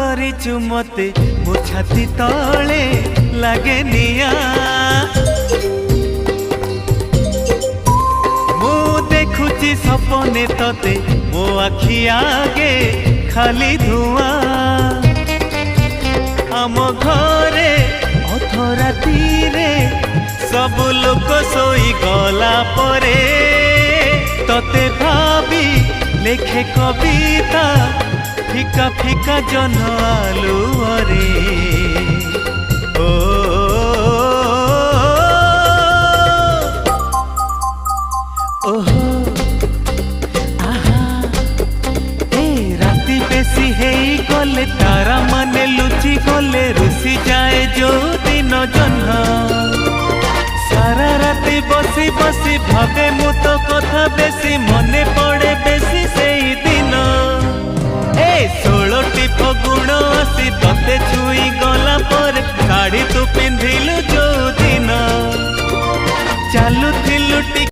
କରିଛୁ ମତେ ମୋ ଛାତି ତଳେ ଲାଗେ ନିଆଁ। ମୁଁ ଦେଖୁଛି ସପନେ ତତେ ମୋ ଆଖି ଆଗେ ଖାଲି ଧୂଆଁ। ଆମ ଘରେ ଅଧରାତିରେ ସବୁ ଲୋକ ଶୋଇ ଗଲା ପରେ ତତେ ଭାବି ଲେଖେ କବିତା ফিকা ফিকা জন আলুরে। ও ওহো আহা এ রাতি বেশি হেই গলে তারা মানে লুচি গলে রুষি যায় যৌদিন জহ্ন। সারা রাতি বসি বসি ভাবে মু তো কথা বেশি মনে পড়ে বেশি সেই দিন। 16টি ফগুণ আসি ততে ছুই গলা পরে শাড়ি তু পিন্ধিলু যৌদিন চালুଥିଲୁ